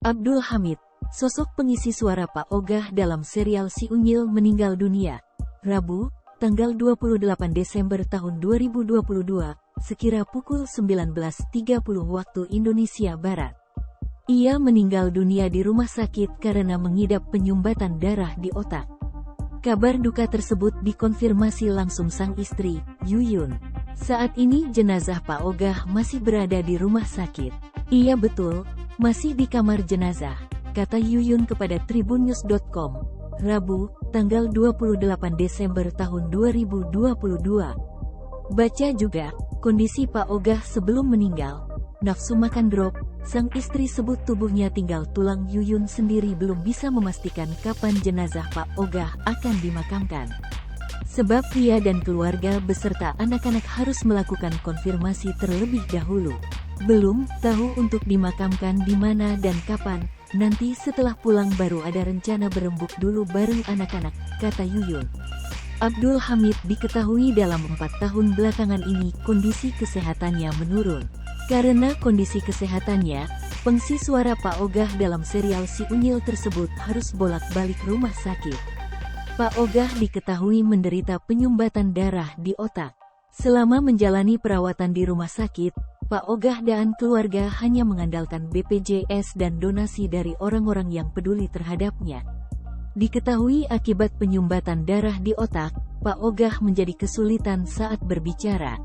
Abdul Hamid, sosok pengisi suara Pak Ogah dalam serial Si Unyil meninggal dunia, Rabu, tanggal 28 Desember tahun 2022, sekira pukul 19.30 waktu Indonesia Barat. Ia meninggal dunia di rumah sakit karena mengidap penyumbatan darah di otak. Kabar duka tersebut dikonfirmasi langsung sang istri, Yuyun. Saat ini jenazah Pak Ogah masih berada di rumah sakit. Iya betul, masih di kamar jenazah, kata Yuyun kepada tribunnews.com, Rabu, tanggal 28 Desember tahun 2022. Baca juga, kondisi Pak Ogah sebelum meninggal, nafsu makan drop, sang istri sebut tubuhnya tinggal tulang. Yuyun sendiri belum bisa memastikan kapan jenazah Pak Ogah akan dimakamkan. Sebab ia dan keluarga beserta anak-anak harus melakukan konfirmasi terlebih dahulu. Belum tahu untuk dimakamkan di mana dan kapan, nanti setelah pulang baru ada rencana berembuk dulu bareng anak-anak, kata Yuyun. Abdul Hamid diketahui dalam 4 tahun belakangan ini kondisi kesehatannya menurun. Karena kondisi kesehatannya, pengisi suara Pak Ogah dalam serial Si Unyil tersebut harus bolak-balik rumah sakit. Pak Ogah diketahui menderita penyumbatan darah di otak. Selama menjalani perawatan di rumah sakit, Pak Ogah dan keluarga hanya mengandalkan BPJS dan donasi dari orang-orang yang peduli terhadapnya. Diketahui akibat penyumbatan darah di otak, Pak Ogah menjadi kesulitan saat berbicara.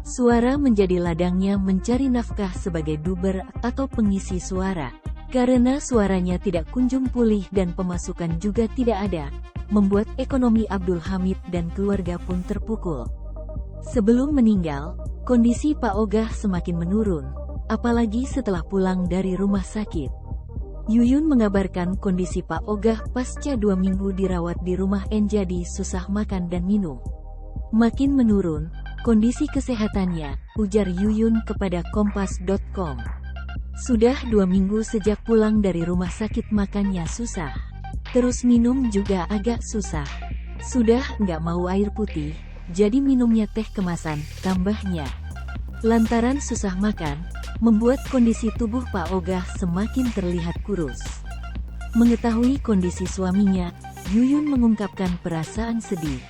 Suara menjadi ladangnya mencari nafkah sebagai duber atau pengisi suara. Karena suaranya tidak kunjung pulih dan pemasukan juga tidak ada, membuat ekonomi Abdul Hamid dan keluarga pun terpukul. Sebelum meninggal, kondisi Pak Ogah semakin menurun, apalagi setelah pulang dari rumah sakit. Yuyun mengabarkan kondisi Pak Ogah pasca 2 minggu dirawat di rumah jadi susah makan dan minum. Makin menurun kondisi kesehatannya, ujar Yuyun kepada Kompas.com. Sudah 2 minggu sejak pulang dari rumah sakit makannya susah. Terus minum juga agak susah. Sudah nggak mau air putih, jadi minumnya teh kemasan, tambahnya. Lantaran susah makan, membuat kondisi tubuh Pak Ogah semakin terlihat kurus. Mengetahui kondisi suaminya, Yuyun mengungkapkan perasaan sedih.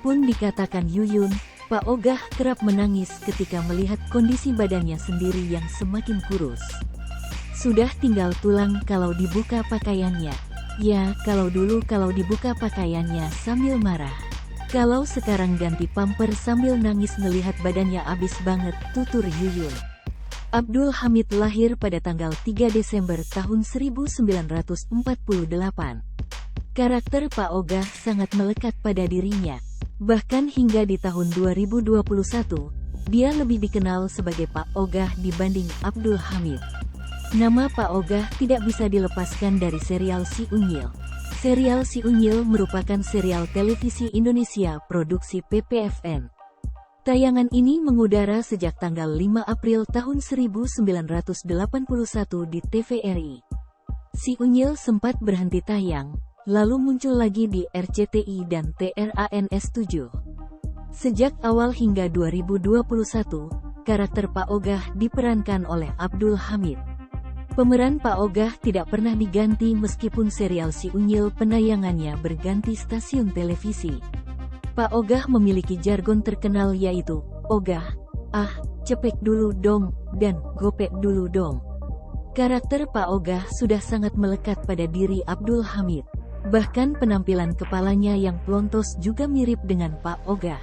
Pun dikatakan Yuyun, Pak Ogah kerap menangis ketika melihat kondisi badannya sendiri yang semakin kurus. Sudah tinggal tulang kalau dibuka pakaiannya. Ya, kalau dulu kalau dibuka pakaiannya sambil marah. Kalau sekarang ganti pamper sambil nangis melihat badannya abis banget, tutur Yuyun. Abdul Hamid lahir pada tanggal 3 Desember tahun 1948. Karakter Pak Ogah sangat melekat pada dirinya. Bahkan hingga di tahun 2021, dia lebih dikenal sebagai Pak Ogah dibanding Abdul Hamid. Nama Pak Ogah tidak bisa dilepaskan dari serial Si Unyil. Serial Si Unyil merupakan serial televisi Indonesia produksi PPFN. Tayangan ini mengudara sejak tanggal 5 April tahun 1981 di TVRI. Si Unyil sempat berhenti tayang, lalu muncul lagi di RCTI dan TRANS7. Sejak awal hingga 2021, karakter Pak Ogah diperankan oleh Abdul Hamid. Pemeran Pak Ogah tidak pernah diganti meskipun serial Si Unyil penayangannya berganti stasiun televisi. Pak Ogah memiliki jargon terkenal yaitu, Ogah, ah, cepek dulu dong, dan gopek dulu dong. Karakter Pak Ogah sudah sangat melekat pada diri Abdul Hamid. Bahkan penampilan kepalanya yang plontos juga mirip dengan Pak Ogah.